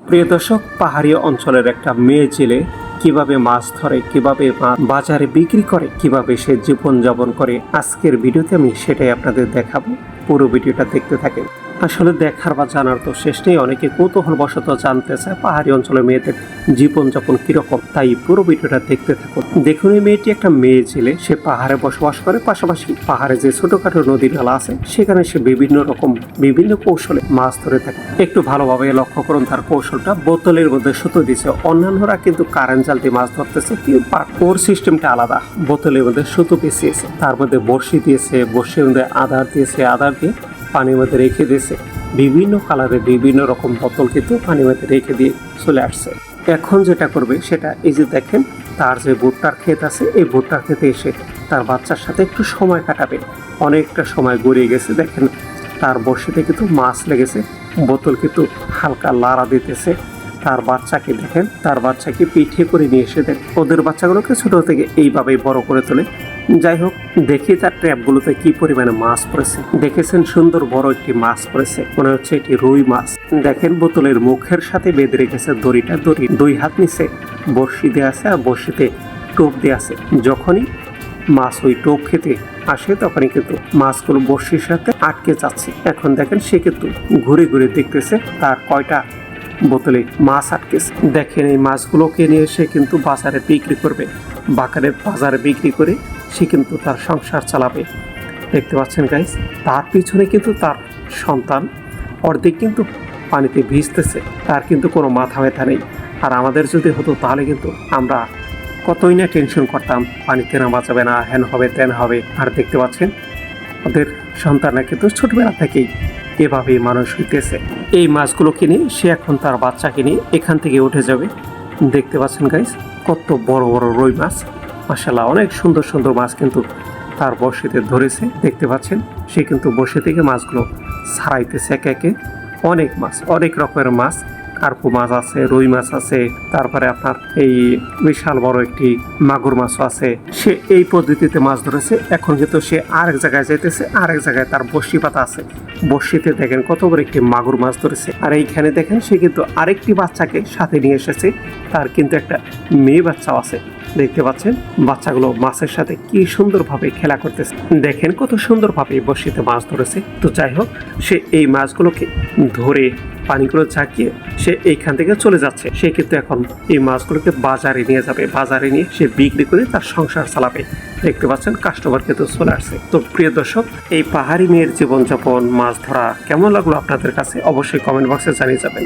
প্রিয় দর্শক, পাহাড়ি অঞ্চলের একটা মেয়ে জেলে কিভাবে মাছ ধরে, কিভাবে বাজারে বিক্রি করে, কিভাবে সে জীবনযাপন করে, আজকের ভিডিওতে আমি সেটাই আপনাদের দেখাবো। পুরো ভিডিওটা দেখতে থাকেন। আসলে দেখার বা জানার তো শেষ নেই। অনেকে কৌতূহলবশত জানতে চায় পাহাড়ি অঞ্চলের মেয়েদের জীবনযাপন কিরকম, তাই পুরো ভিডিওটা দেখতে থাকুন। দেখুন, এই মেয়েটি একটা মেয়ে ছেলে, সে পাহাড়ে বসবাস করে, পাশাপাশি পাহাড়ে যে ছোটখাটো নদী নালা আছে সেখানে সে বিভিন্ন কৌশলে মাছ ধরে থাকে। একটু ভালোভাবে লক্ষ্য করুন তার কৌশলটা। বোতলের মধ্যে সুতো দিয়েছে, অন্যান্যরা কিন্তু কারেন্ট জাল দিয়ে মাছ ধরতেছে, ওর সিস্টেমটা আলাদা। বোতলের মধ্যে সুতো পেঁচিয়েছে, তার মধ্যে বড়শি দিয়েছে, বড়শির মধ্যে আধার দিয়েছে, আধার দিয়ে পানির মধ্যে রেখে দিয়েছে। বিভিন্ন কালারে বিভিন্ন রকম বোতল কিন্তু পানির মধ্যে রেখে দিয়ে চলে আসছে। এখন যেটা করবে সেটা এই যে দেখেন, তার যে ভুট্টার ক্ষেত আছে, এই ভুট্টার ক্ষেতে এসে তার বাচ্চার সাথে একটু সময় কাটাবে। অনেকটা সময় গড়িয়ে গেছে, দেখেন তার বড়শিতে কিন্তু মাছ লেগেছে, বোতল কিন্তু হালকা লাড়া দিতেছে। তার বাচ্চাকে দেখেন, তার বাচ্চাকে পিঠে করে নিয়ে এসে দেন। ওদের বাচ্চাগুলোকে ছোট থেকে এইভাবেই বড় করে তোলে। যাই হোক, দেখি তার ট্র্যাপগুলোতে কি পরিমাণে মাছ পড়েছে। দেখেছেন, সুন্দর বড় একটি মাছ পড়েছে, মনে হচ্ছে এটি রুই মাছ। দেখেন, বোতলের মুখের সাথে বেঁধে রেখেছে দড়ি দুই হাত নিচে বড়শি দেওয়া আছে, আর বড়শিতে টোপ দেওয়া আছে। যখনই মাছ ওই টোপ খেতে আসে তখনই কিন্তু মাছগুলো বড়শির সাথে আটকে যাচ্ছে। এখন দেখেন, সে কিন্তু ঘুরে ঘুরে দেখতেছে তার কয়টা বোতলে মাছ আটকেছে। দেখেন, এই মাছগুলোকে নিয়ে সে কিন্তু বাজারে বিক্রি করবে। বাজারে বিক্রি করে সে কিন্তু তার সংসার চালাবে। দেখতে পাচ্ছেন গাইস, তার পিছনে কিন্তু তার সন্তান অর্ধেক কিন্তু পানিতে ভিজতেছে, তার কিন্তু কোনো মাথা ব্যথা নেই। আর আমাদের যদি হতো তাহলে কিন্তু আমরা কতই না টেনশন করতাম, পানিতে নামা যাবে না, হেন হবে তেন হবে। আর দেখতে পাচ্ছেন, ওদের সন্তানরা কিন্তু ছোটবেলা থেকেই এভাবেই মানুষ হইতেছে। এই মাছগুলো কিনে সে এখন তার বাচ্চাকে নিয়ে এখান থেকে উঠে যাবে। দেখতে পাচ্ছেন গাইস, কত বড় বড় রুই মাছ, মাশাআল্লাহ, অনেক সুন্দর সুন্দর মাছ কিন্তু তার বড়শিতে ধরেছে। দেখতে পাচ্ছেন, সে কিন্তু বড়শি থেকে মাছগুলো ছাড়াইতেছে একে একে। অনেক মাছ, অনেক রকমের মাছ, কার্পু মাছ আছে, রুই মাছ আছে, তারপরে আপনার এই বিশাল বড় একটি মাগুর মাছও আছে। সে এই পদ্ধতিতে মাছ ধরেছে। এখন কিন্তু সে আরেক জায়গায় যেতেছে, আরেক জায়গায় তার বড়শি পাতা আছে। বড়শিতে দেখেন কত বড় একটি মাগুর মাছ ধরেছে। আর এইখানে দেখেন, সে কিন্তু আরেকটি বাচ্চাকে সাথে নিয়ে এসেছে, তার কিন্তু একটা মেয়ে বাচ্চাও আছে। দেখতে পাচ্ছেন, বাচ্চাগুলো মাছের সাথে কি সুন্দরভাবে খেলা করতেছে। দেখেন কত সুন্দরভাবে বড়শিতে মাছ ধরেছে। তো যাই হোক, সে এই মাছগুলোকে ধরে পানিগুলো ঝাঁকিয়ে সে এইখান থেকে চলে যাচ্ছে। সে কিন্তু এখন এই মাছগুলোকে বাজারে নিয়ে যাবে, বাজারে নিয়ে সে বিক্রি করে তার সংসার চালাবে। দেখতে পাচ্ছেন, কাস্টমার কিন্তু চলে আসছে। তো প্রিয় দর্শক, এই পাহাড়ি মেয়ের জীবনযাপন, মাছ ধরা কেমন লাগলো আপনাদের কাছে অবশ্যই কমেন্ট বক্সে জানিয়ে যাবেন।